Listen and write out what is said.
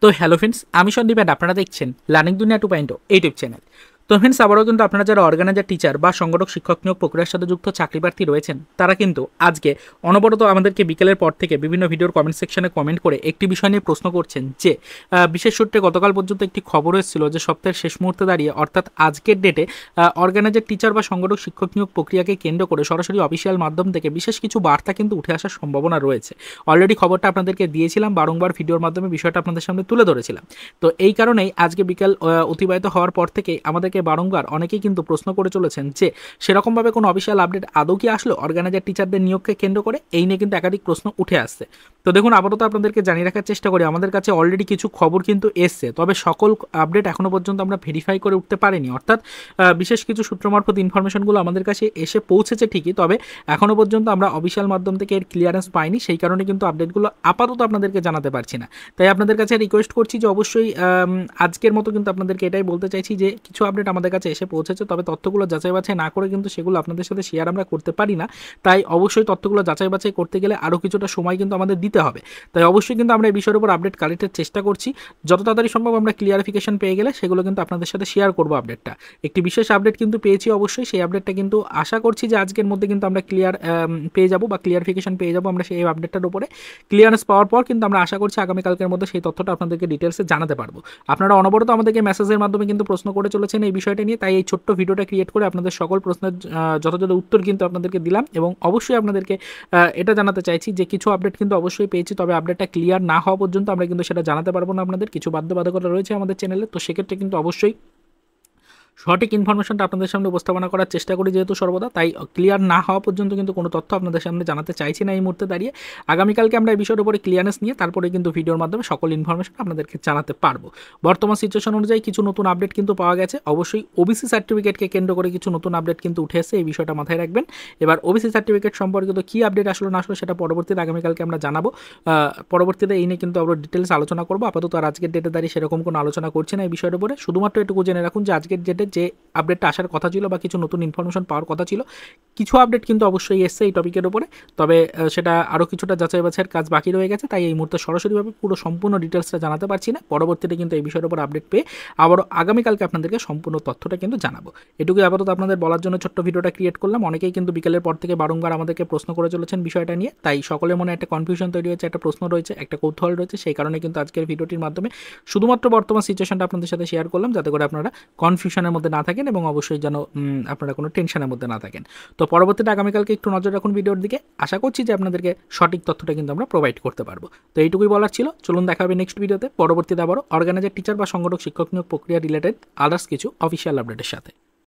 তো hello friends, আমি Sandeep and আপনারা দেখছেন লার্নিং দুনিয়া 2.0 ইউটিউব চ্যানেল। তো ফ্রেন্ডস, আবারও কিন্তু আপনারা যারা অর্গানাইজার টিচার বা সংগঠক শিক্ষক নিয়োগ প্রক্রিয়ার সাথে যুক্ত চাকরি প্রার্থী রয়েছেন, তারা কিন্তু আজকে অনবরত আমাদেরকে বিকেলের পর থেকে বিভিন্ন ভিডিওর কমেন্ট সেকশনে কমেন্ট করে একটি বিষয় নিয়ে প্রশ্ন করছেন যে বিশেষ সূত্রে গতকাল পর্যন্ত একটি খবর এসেছিল যে সপ্তাহের শেষ মুহূর্তে দাঁড়িয়ে অর্থাৎ আজকের ডেটে অর্গানাইজার টিচার বা সংগঠক শিক্ষক নিয়োগ প্রক্রিয়াকে কেন্দ্র করে সরাসরি অফিসিয়াল মাধ্যম থেকে বিশেষ কিছু বার্তা কিন্তু উঠে আসার সম্ভাবনা রয়েছে। অলরেডি খবরটা আপনাদেরকে দিয়েছিলাম, বারংবার ভিডিওর মাধ্যমে বিষয়টা আপনাদের সামনে তুলে ধরেছিলাম। তো এই কারণেই আজকে বিকাল অতিবাহিত হওয়ার পর থেকে আমাদেরকে বারংবার অনেকেই কিন্তু প্রশ্ন করে চলেছেন যে সেরকমভাবে কোনো অফিসিয়াল আপডেট আদৌ কি আসলো অর্গানাইজার টিচারদের নিয়োগকে কেন্দ্র করে, এই নিয়ে কিন্তু একাধিক প্রশ্ন উঠে আসছে। তো দেখুন, আপাতত আপনাদেরকে জানিয়ে রাখার চেষ্টা করি, আমাদের কাছে অলরেডি কিছু খবর কিন্তু এসছে, তবে সকল আপডেট এখনো পর্যন্ত আমরা ভেরিফাই করে উঠতে পারিনি। অর্থাৎ বিশেষ কিছু সূত্র মারফত ইনফরমেশনগুলো আমাদের কাছে এসে পৌঁছেছে ঠিকই, তবে এখনো পর্যন্ত আমরা অফিসিয়াল মাধ্যম থেকে এর ক্লিয়ারেন্স পাইনি, সেই কারণে কিন্তু আপডেটগুলো আপাতত আপনাদেরকে জানাতে পারছি না। তাই আপনাদের কাছে রিকোয়েস্ট করছি যে অবশ্যই আজকের মতো কিন্তু আপনাদেরকে এটাই বলতে চাইছি যে কিছু আপডেট আমাদের কাছে এসে পৌঁছেছে, তবে তথ্যগুলো যাচাই বাছাই না করে কিন্তু সেগুলো আপনাদের সাথে শেয়ার আমরা করতে পারি না। তাই অবশ্যই তথ্যগুলো যাচাই বাছাই করতে গেলে আরও কিছুটা সময় কিন্তু আমাদের দিতে হবে। তাই অবশ্যই কিন্তু আমরা এই বিষয়ের উপর আপডেট কালেক্টের চেষ্টা করছি। যত তাড়াতাড়ি সম্ভব আমরা ক্লিয়ারিফিকেশন পেয়ে গেলে সেগুলো কিন্তু আপনাদের সাথে শেয়ার করবো। আপডেটটা একটি বিশেষ আপডেট কিন্তু পেয়েছি, অবশ্যই সেই আপডেটটা কিন্তু আশা করছি যে আজকের মধ্যে কিন্তু আমরা ক্লিয়ার পেয়ে যাবো বা ক্লিয়ারিফিকেশন পেয়ে যাবো আমরা সেই আপডেটটার উপরে। ক্লিয়ারেন্স পাওয়ার পর কিন্তু আমরা আশা করছি আগামীকালকের মধ্যে সেই তথ্যটা আপনাদেরকে ডিটেলসে জানাতে পারবো। আপনারা অনবরত আমাদেরকে মেসেজের মাধ্যমে কিন্তু প্রশ্ন করে চলেছেন এই বিষয়টা নিয়ে, তাই এই ছোট্ট ভিডিওটা ক্রিয়েট করে আপনাদের সকল প্রশ্নের যথাযথ উত্তর কিন্তু আপনাদেরকে দিলাম। এবং অবশ্যই আপনাদেরকে এটা জানাতে চাইছি যে কিছু আপডেট কিন্তু অবশ্যই পেয়েছি, তবে আপডেটটা ক্লিয়ার না হওয়া পর্যন্ত আমরা কিন্তু সেটা জানাতে পারবো না আপনাদের। কিছু বাধ্যবাধকতা রয়েছে আমাদের চ্যানেলে, তো সেক্ষেত্রে কিন্তু অবশ্যই সঠিক ইনফরমেশনটা আপনাদের সামনে উপস্থাপনা করার চেষ্টা করি যেহেতু সর্বদা, তাই ক্লিয়ার না হওয়া পর্যন্ত কিন্তু কোনো তথ্য আপনাদের সামনে জানাতে চাইছি না এই মুহূর্তে দাঁড়িয়ে। আগামীকালকে আমরা এই বিষয়ের উপরে ক্লিয়ারেন্স নিয়ে তারপরে কিন্তু ভিডিওর মাধ্যমে সকল ইনফরমেশন আপনাদেরকে জানাতে পারবো। বর্তমান সিচুয়েশন অনুযায়ী কিছু নতুন আপডেট কিন্তু পাওয়া গেছে, অবশ্যই ওবিসি সার্টিফিকেটকে কেন্দ্র করে কিছু নতুন আপডেট কিন্তু উঠে এসেছে, এই বিষয়টা মাথায় রাখবেন। এবার ওবিসি সার্টিফিকেট সম্পর্কিত কী আপডেট আসলো না আসলো সেটা পরবর্তীতে আগামীকালকে আমরা জানাবো। পরবর্তীতে এই নিয়ে কিন্তু আমরা ডিটেলস আলোচনা করবো। আপাতত আর আজকের ডেটে দাঁড়িয়ে সেরকম কোনো আলোচনা করছি না এই বিষয়ের উপরে। শুধুমাত্র এটুকু জেনে রাখুন যে আজকের ডেটে যে আপডেটটা আসার কথা ছিল বা কিছু নতুন ইনফরমেশন পাওয়ার কথা ছিল, কিছু আপডেট কিন্তু অবশ্যই এসছে এই টপিকের উপরে, তবে সেটা আরও কিছুটা যাচাই বাছাইয়ের কাজ বাকি রয়ে গেছে। তাই এই মুহূর্তে সরাসরিভাবে পুরো সম্পূর্ণ ডিটেলসটা জানাতে পারছি না। পরবর্তীতে কিন্তু এই বিষয়ের উপর আপডেট পেয়ে আবারও আগামীকালকে আপনাদেরকে সম্পূর্ণ তথ্যটা কিন্তু জানাবো। এটুকুই আপাতত আপনাদের বলার জন্য ছোট্ট ভিডিওটা ক্রিয়েট করলাম। অনেকেই কিন্তু বিকেলের পর থেকে বারংবার আমাদেরকে প্রশ্ন করে চলেছেন বিষয়টা নিয়ে, তাই সকলের মনে একটা কনফিউশন তৈরি হয়েছে, একটা প্রশ্ন রয়েছে, একটা কৌতূহল রয়েছে। সেই কারণে কিন্তু আজকের ভিডিওটির মাধ্যমে শুধুমাত্র বর্তমান সিচুয়েশনটা আপনাদের সাথে শেয়ার করলাম, যাতে করে আপনারা কনফিউশনের মধ্যে না থাকেন এবং অবশ্যই যেন আপনারা কোনো টেনশনের মধ্যে না থাকেন। তো পরবর্তীতে আগামীকালকে একটু নজর রাখুন ভিডিওর দিকে, আশা করছি যে আপনাদেরকে সঠিক তথ্যটা কিন্তু আমরা প্রোভাইড করতে পারবো। তো এইটুকুই বলার ছিল, চলুন দেখা হবে নেক্সট ভিডিওতে। পরবর্তীতে আবারও অর্গানাইজার টিচার বা সংগঠক শিক্ষক নিয়োগ প্রক্রিয়া রিলেটেড আদার্স কিছু অফিসিয়াল আপডেটের সাথে।